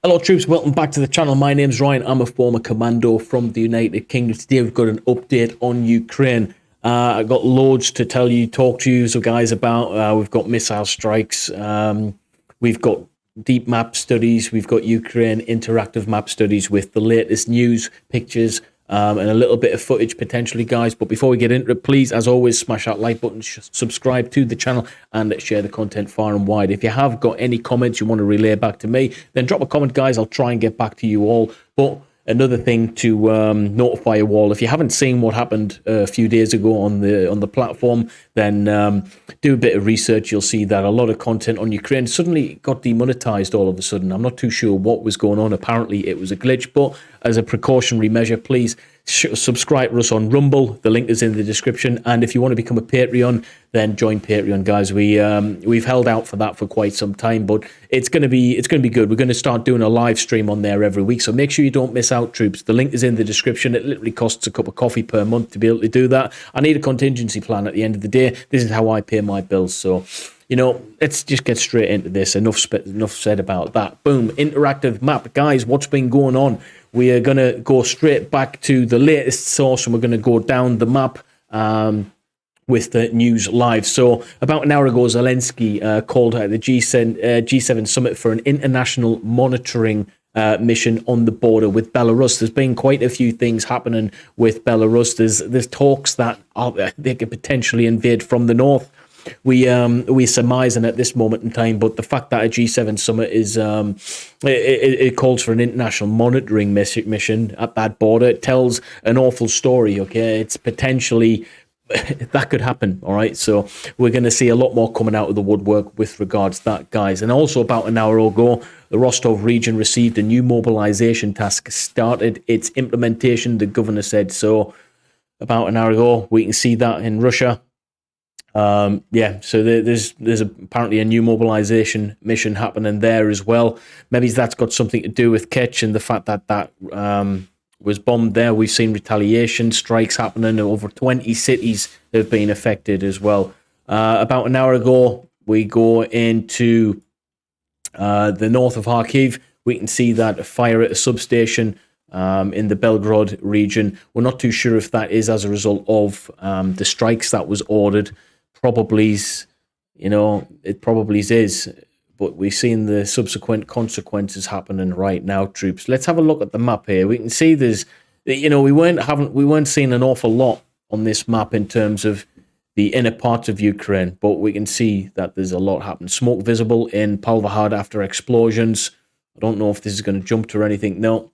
Hello troops, welcome back to the channel. My name's Ryan. I'm a former commando from the United Kingdom. Today we've got an update on Ukraine. I've got loads to talk to you guys about. We've got missile strikes. We've got deep map studies. We've got Ukraine interactive map studies with the latest news, pictures, and a little bit of footage potentially, guys. But before we get into it, please, as always, smash that like button, subscribe to the channel, and share the content far and wide. If you have got any comments you want to relay back to me, then drop a comment, guys. I'll try and get back to you all. But another thing to notify you all, if you haven't seen what happened a few days ago on the platform, then do a bit of research. You'll see that a lot of content on Ukraine suddenly got demonetized all of a sudden. I'm not too sure what was going on. Apparently it was a glitch, but as a precautionary measure, please subscribe to us on Rumble. The link is in the description. And if you want to become a Patreon, then join Patreon, guys. We've held out for that for quite some time, but it's gonna be good. We're gonna start doing a live stream on there every week, so make sure you don't miss out, troops. The link is in the description. It literally costs a cup of coffee per month to be able to do that. I need a contingency plan at the end of the day. This is how I pay my bills. So, let's just get straight into this. Enough said about that. Boom, interactive map, guys. What's been going on? We are going to go straight back to the latest source, and we're going to go down the map with the news live. So about an hour ago, Zelensky called out the G7 summit for an international monitoring mission on the border with Belarus. There's been quite a few things happening with Belarus. There's talks that they could potentially invade from the north. We surmising at this moment in time, but the fact that a G7 summit is it calls for an international monitoring mission at that border, it tells an awful story. Okay, it's potentially that could happen. All right, so we're going to see a lot more coming out of the woodwork with regards to that, guys. And also about an hour ago, the Rostov region received a new mobilization task, started its implementation, the governor said. So about an hour ago, we can see that in Russia. So there's apparently a new mobilization mission happening there as well. Maybe that's got something to do with Kech and the fact that was bombed there. We've seen retaliation strikes happening. Over 20 cities have been affected as well. About an hour ago, we go into the north of Kharkiv. We can see that fire at a substation in the Belgorod region. We're not too sure if that is as a result of the strikes that was ordered. It probably is, but we've seen the subsequent consequences happening right now, troops. Let's have a look at the map here. We can see we weren't seeing an awful lot on this map in terms of the inner parts of Ukraine, but we can see that there's a lot happening. Smoke visible in Palvahad after explosions. I don't know if this is going to jump to or anything. No.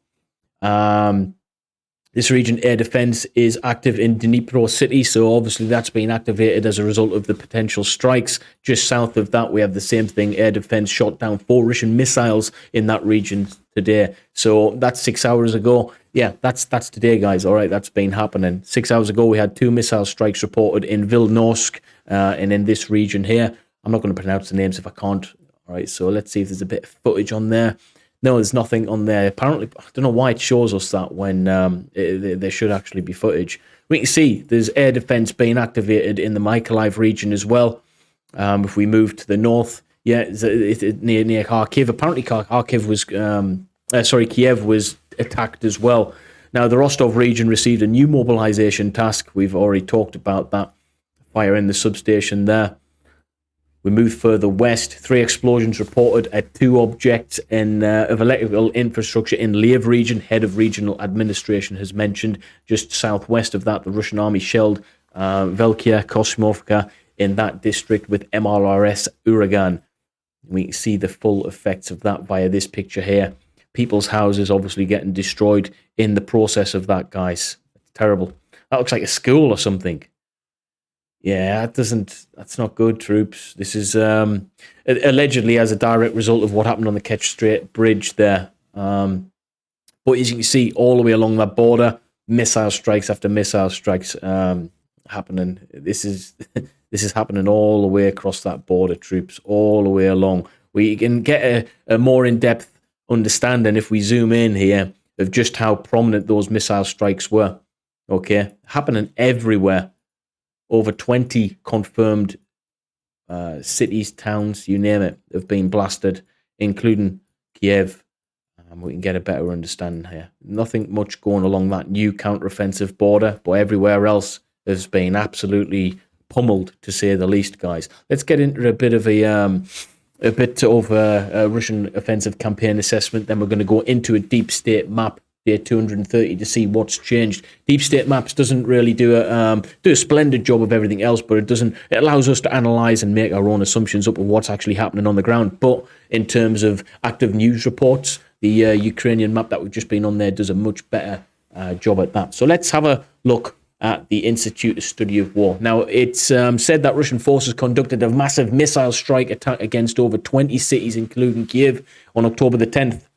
This region air defense is active in Dnipro city, so obviously that's been activated as a result of the potential strikes. Just south of that, we have the same thing. Air defense shot down 4 Russian missiles in that region today. So that's 6 hours ago. Yeah, that's today, guys. All right, that's been happening. 6 hours ago, we had 2 missile strikes reported in Vilnorsk and in this region here. I'm not going to pronounce the names if I can't. All right, so let's see if there's a bit of footage on there. No, there's nothing on there. Apparently, I don't know why it shows us that when there should actually be footage. We can see there's air defense being activated in the Mykolaiv region as well. If we move to the north, it's near Kharkiv. Apparently, Kiev was attacked as well. Now, the Rostov region received a new mobilization task. We've already talked about that. Fire in the substation there. We move further west. 3 explosions reported at 2 objects of electrical infrastructure in Lviv region. Head of regional administration has mentioned. Just southwest of that, the Russian army shelled Velkia, Kosmovka in that district with MLRS Uragan. We see the full effects of that via this picture here. People's houses obviously getting destroyed in the process of that, guys. It's terrible. That looks like a school or something. Yeah, that's not good, troops. This is allegedly as a direct result of what happened on the Kerch Strait Bridge there. But as you can see, all the way along that border, missile strikes after missile strikes happening. This is happening all the way across that border, troops, all the way along. We can get a more in-depth understanding if we zoom in here of just how prominent those missile strikes were. Okay, happening everywhere. Over 20 confirmed cities, towns, you name it, have been blasted, including Kiev. and we can get a better understanding here. Nothing much going along that new counteroffensive border, but everywhere else has been absolutely pummeled, to say the least, guys. Let's get into a bit of a Russian offensive campaign assessment. Then we're going to go into a deep state map, day 230, to see what's changed. Deep state maps doesn't really do a splendid job of everything else, but it allows us to analyze and make our own assumptions up of what's actually happening on the ground. But in terms of active news reports, the Ukrainian map that we've just been on there does a much better job at that. So let's have a look at the Institute of Study of War. Now, it's said that Russian forces conducted a massive missile strike attack against over 20 cities, including Kiev, on October the 10th,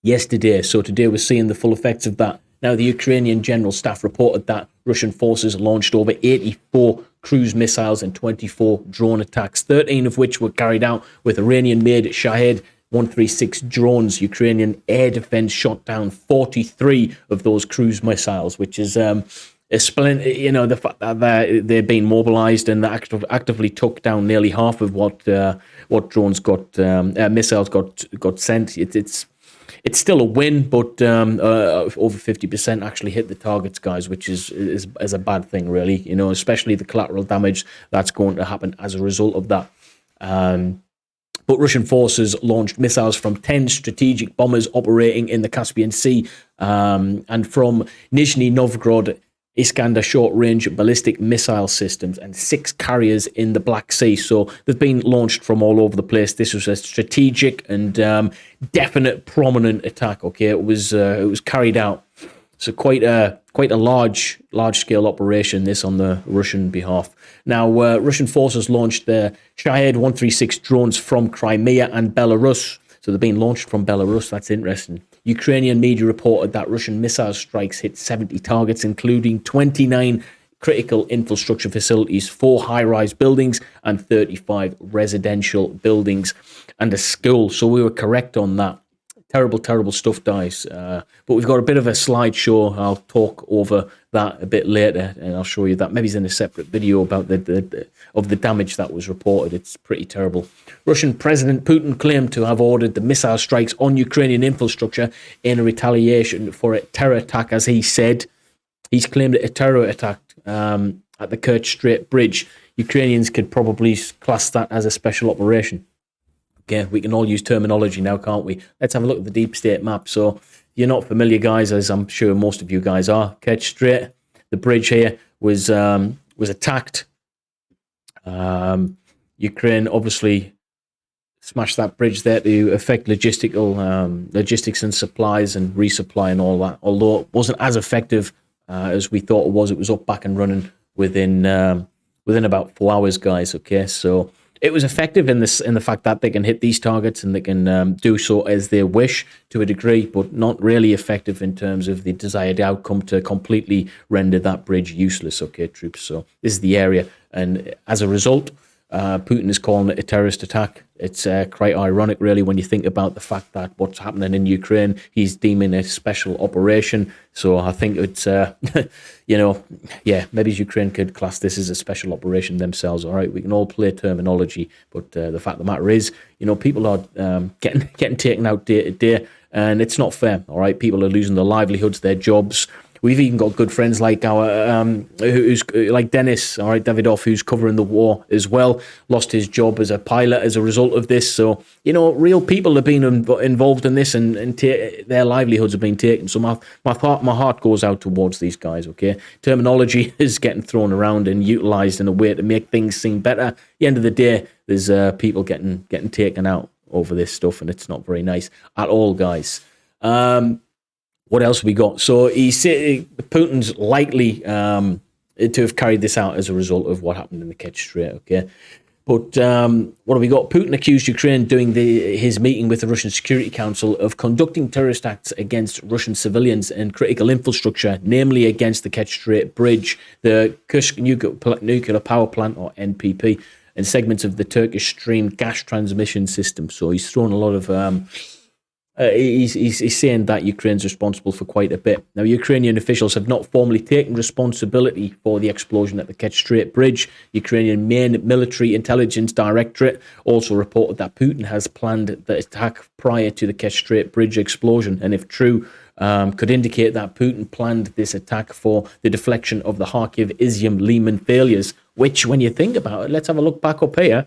yesterday. So today we're seeing the full effects of that. Now, the Ukrainian General Staff reported that Russian forces launched over 84 cruise missiles and 24 drone attacks, 13 of which were carried out with Iranian-made Shahed 136 drones. Ukrainian air defense shot down 43 of those cruise missiles, which is the fact that they're being mobilized and they actively took down nearly half of what drones missiles got sent. It's still a win, but over 50% actually hit the targets, guys, which is a bad thing, really. Especially the collateral damage that's going to happen as a result of that. But Russian forces launched missiles from 10 strategic bombers operating in the Caspian Sea and from Nizhny Novgorod, Iskander short-range ballistic missile systems, and 6 carriers in the Black Sea. So they've been launched from all over the place. This was a strategic and definite, prominent attack. Okay, it was carried out. So quite a large-scale operation, this on the Russian behalf. Now, Russian forces launched their Shahed 136 drones from Crimea and Belarus. So they're being launched from Belarus. That's interesting. Ukrainian media reported that Russian missile strikes hit 70 targets, including 29 critical infrastructure facilities, 4 high-rise buildings, and 35 residential buildings, and a school. So we were correct on that. Terrible stuff, guys. But we've got a bit of a slideshow. I'll talk over that a bit later, and I'll show you that. Maybe it's in a separate video about the damage that was reported. It's pretty terrible. Russian President Putin claimed to have ordered the missile strikes on Ukrainian infrastructure in a retaliation for a terror attack, as he said. He's claimed it a terror attack at the Kerch Strait Bridge. Ukrainians could probably class that as a special operation. Okay, we can all use terminology now, can't we? Let's have a look at the deep state map. So if you're not familiar, guys, as I'm sure most of you guys are, Kerch Strait, the bridge here was attacked. Ukraine obviously smashed that bridge there to affect logistics and supplies and resupply and all that. Although it wasn't as effective as we thought it was. It was up, back and running within about 4 hours, guys. Okay, so it was effective in the fact that they can hit these targets and they can do so as they wish to a degree, but not really effective in terms of the desired outcome to completely render that bridge useless. Okay, troops. So this is the area, and as a result, Putin is calling it a terrorist attack. It's quite ironic, really, when you think about the fact that what's happening in Ukraine, he's deeming a special operation. So I think it's, maybe Ukraine could class this as a special operation themselves. All right, we can all play terminology, but the fact of the matter is, people are getting taken out day to day, and it's not fair. All right, people are losing their livelihoods, their jobs. We've even got good friends like who's like Dennis, all right, Davidoff, who's covering the war as well, lost his job as a pilot as a result of this. So, real people have been involved in this, and their livelihoods have been taken. So my heart goes out towards these guys, okay? Terminology is getting thrown around and utilized in a way to make things seem better. At the end of the day, there's people getting taken out over this stuff, and it's not very nice at all, guys. What else have we got? So he said Putin's likely to have carried this out as a result of what happened in the Kerch Strait, okay? But what have we got? Putin accused Ukraine during his meeting with the Russian Security Council of conducting terrorist acts against Russian civilians and critical infrastructure, namely against the Kerch Strait Bridge, the Kursk nuclear power plant, or NPP, and segments of the Turkish Stream gas transmission system. So he's thrown a lot of he's saying that Ukraine's responsible for quite a bit. Now, Ukrainian officials have not formally taken responsibility for the explosion at the Kerch Strait Bridge. Ukrainian main military intelligence directorate also reported that Putin has planned the attack prior to the Kerch Strait Bridge explosion, and if true, could indicate that Putin planned this attack for the deflection of the Kharkiv Izium Liman failures, which, when you think about it, let's have a look back up here.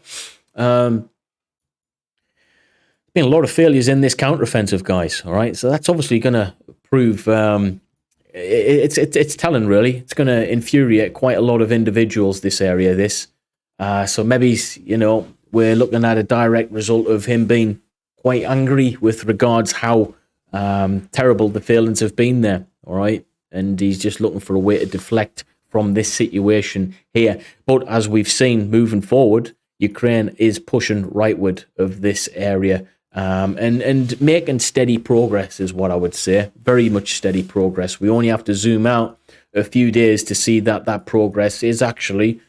Been a lot of failures in this counteroffensive, guys. All right, so that's obviously going to prove it's telling, really. It's going to infuriate quite a lot of individuals. This area, so maybe we're looking at a direct result of him being quite angry with regards how terrible the failings have been there. All right, and he's just looking for a way to deflect from this situation here. But as we've seen moving forward, Ukraine is pushing rightward of this area. And making steady progress is what I would say. Very much steady progress. We only have to zoom out a few days to see that progress is actually,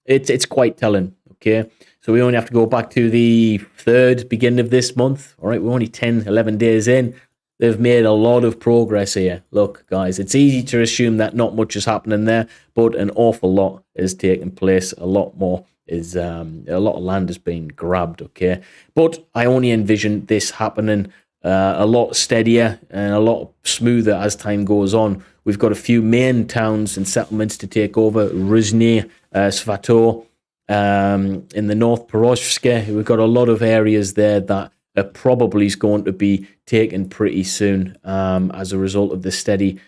it's quite telling, okay? So we only have to go back to the beginning of this month, all right? We're only 10, 11 days in. They've made a lot of progress here. Look, guys, it's easy to assume that not much is happening there, but an awful lot is taking place, a lot more. A lot of land has been grabbed, okay? But I only envision this happening a lot steadier and a lot smoother as time goes on. We've got a few main towns and settlements to take over. Ruzhny, Svato, in the north, Porozhsk. We've got a lot of areas there that are probably going to be taken pretty soon as a result of the steady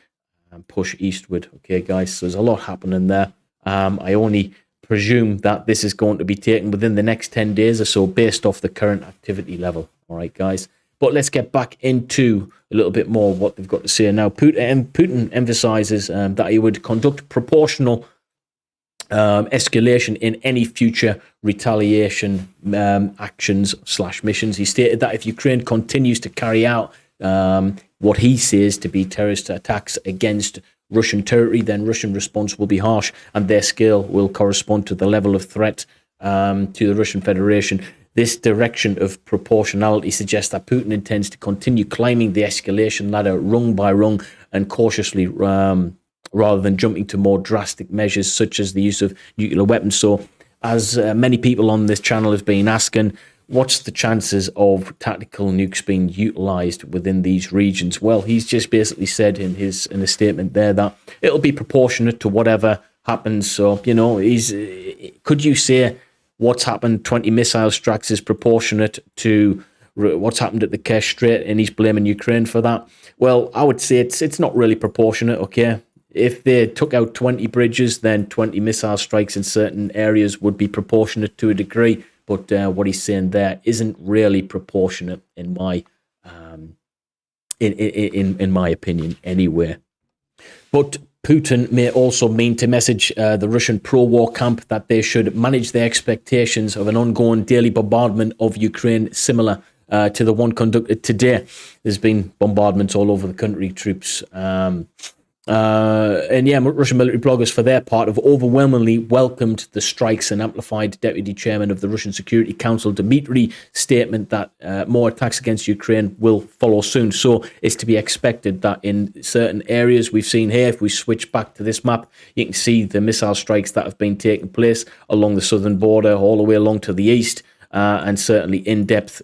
push eastward, okay, guys? So there's a lot happening there. I only presume that this is going to be taken within the next 10 days or so based off the current activity level. All right, guys. But let's get back into a little bit more what they've got to say now. Putin emphasizes that he would conduct proportional escalation in any future retaliation actions/missions. He stated that if Ukraine continues to carry out what he says to be terrorist attacks against Russian territory, then Russian response will be harsh and their scale will correspond to the level of threat to the Russian Federation. This direction of proportionality suggests that Putin intends to continue climbing the escalation ladder rung by rung and cautiously rather than jumping to more drastic measures such as the use of nuclear weapons. So as many people on this channel have been asking, what's the chances of tactical nukes being utilized within these regions? Well, he's just basically said in his statement there that it'll be proportionate to whatever happens. So, could you say what's happened, 20 missile strikes, is proportionate to what's happened at the Kerch Strait, and he's blaming Ukraine for that? Well, I would say it's not really proportionate, okay? If they took out 20 bridges, then 20 missile strikes in certain areas would be proportionate to a degree. But what he's saying there isn't really proportionate in my in my opinion, anyway. But Putin may also mean to message the Russian pro-war camp that they should manage their expectations of an ongoing daily bombardment of Ukraine similar to the one conducted today. There's been bombardments all over the country, troops. Russian military bloggers, for their part, have overwhelmingly welcomed the strikes and amplified Deputy Chairman of the Russian Security Council, Dmitry, statement that more attacks against Ukraine will follow soon. So it's to be expected that in certain areas we've seen here, if we switch back to this map, you can see the missile strikes that have been taking place along the southern border, all the way along to the east, and certainly in-depth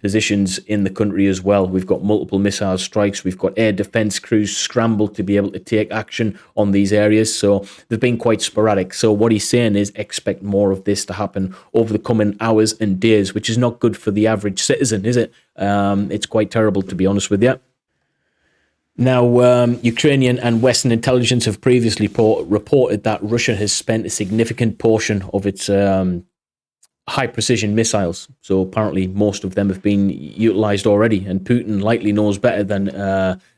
positions in the country as well. We've got multiple missile strikes. We've got air defense crews scrambled to be able to take action on these areas. So they've been quite sporadic. So what he's saying is expect more of this to happen over the coming hours and days, which is not good for the average citizen, is it? It's quite terrible, to be honest with you. Now, Ukrainian and Western intelligence have previously reported that Russia has spent a significant portion of its high-precision missiles. So apparently most of them have been utilized already, and Putin likely knows better than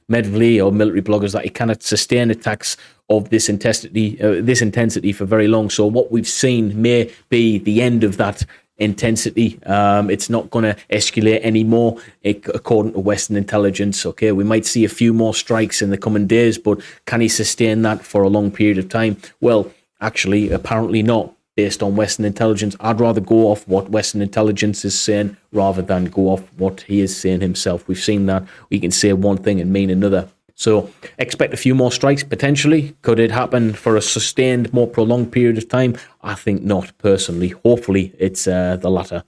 Medvedev or military bloggers that he cannot sustain attacks of this intensity for very long. So what we've seen may be the end of that intensity. It's not going to escalate anymore, according to Western intelligence. Okay, we might see a few more strikes in the coming days, but can he sustain that for a long period of time? Well, actually, apparently not. based on Western intelligence. I'd rather go off what Western intelligence is saying rather than go off what he is saying himself. We've seen that we can say one thing and mean another. So expect a few more strikes potentially. Could it happen for a sustained, more prolonged period of time? I think not, personally. Hopefully it's the latter.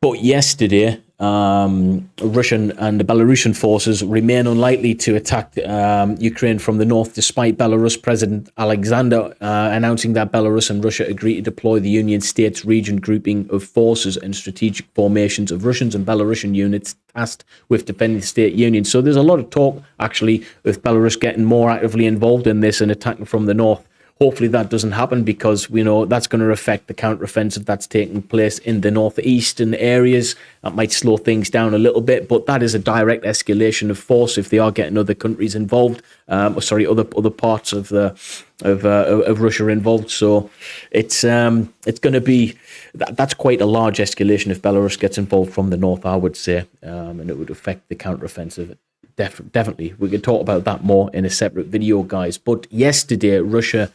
But yesterday, Russian and the Belarusian forces remain unlikely to attack Ukraine from the north, despite Belarus President Alexander announcing that Belarus and Russia agree to deploy the Union States region grouping of forces and strategic formations of Russians and Belarusian units tasked with defending the state union. So there's a lot of talk, actually, with Belarus getting more actively involved in this and attacking from the north. Hopefully that doesn't happen, because we know that's going to affect the counteroffensive that's taking place in the northeastern areas. That might slow things down a little bit, but that is a direct escalation of force if they are getting other countries involved. Other parts of Russia involved. So it's going to be that's quite a large escalation if Belarus gets involved from the north, I would say, and it would affect the counteroffensive. Definitely, we could talk about that more in a separate video, guys. But yesterday, Russia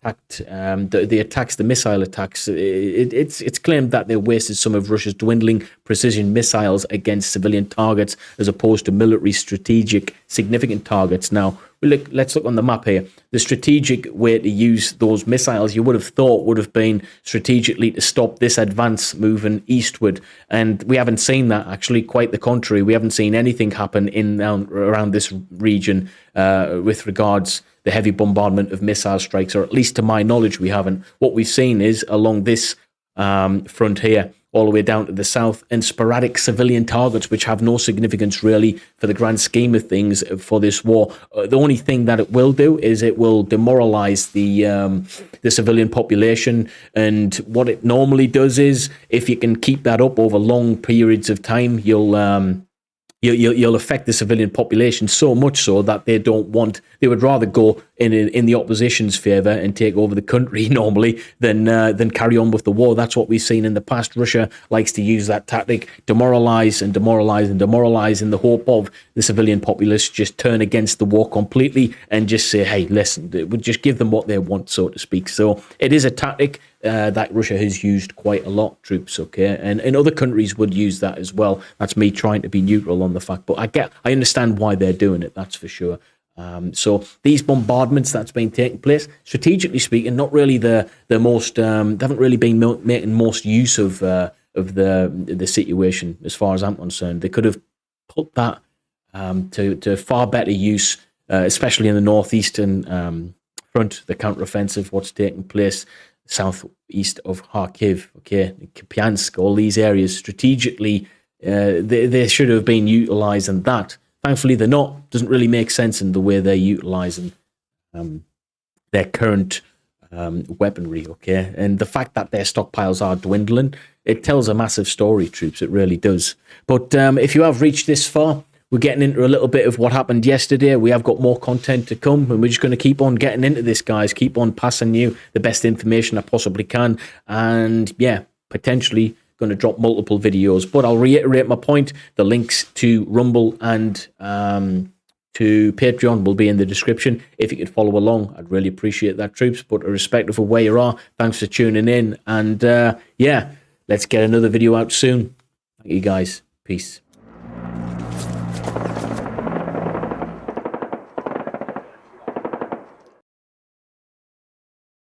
attacked the missile attacks. It's claimed that they wasted some of Russia's dwindling precision missiles against civilian targets as opposed to military strategic significant targets. Now, let's look on the map here. The strategic way to use those missiles, you would have thought, would have been strategically to stop this advance moving eastward. And we haven't seen that, actually. Quite the contrary. We haven't seen anything happen around this region with regards the heavy bombardment of missile strikes, or at least to my knowledge, we haven't. What we've seen is along this front here, all the way down to the south, and sporadic civilian targets, which have no significance really for the grand scheme of things for this war. The only thing that it will do is it will demoralize the civilian population. And what it normally does is, if you can keep that up over long periods of time, you'll affect the civilian population so much so that they would rather go in the opposition's favour and take over the country normally than carry on with the war. That's what we've seen in the past. Russia likes to use that tactic, demoralise in the hope of the civilian populace just turn against the war completely and just say, hey, listen, we'll just give them what they want, so to speak. So it is a tactic that Russia has used quite a lot, troops, okay? And other countries would use that as well. That's me trying to be neutral on the fact, but I understand why they're doing it, that's for sure. So these bombardments that's been taking place, strategically speaking, not really the most, they haven't really been making most use of the situation as far as I'm concerned. They could have put that to far better use, especially in the northeastern front, the counteroffensive, what's taking place southeast of Kharkiv, okay, Kupiansk, all these areas. Strategically, they should have been utilising that. Thankfully, they're not. Doesn't really make sense in the way they're utilising their current weaponry, okay? And the fact that their stockpiles are dwindling, it tells a massive story, troops. It really does. But if you have reached this far, we're getting into a little bit of what happened yesterday. We have got more content to come, and we're just going to keep on getting into this, guys. Keep on passing you the best information I possibly can. And yeah, potentially going to drop multiple videos. But I'll reiterate my point. The links to Rumble and to Patreon will be in the description. If you could follow along, I'd really appreciate that, troops. But irrespective of where you are, thanks for tuning in. And yeah, let's get another video out soon. Thank you, guys. Peace.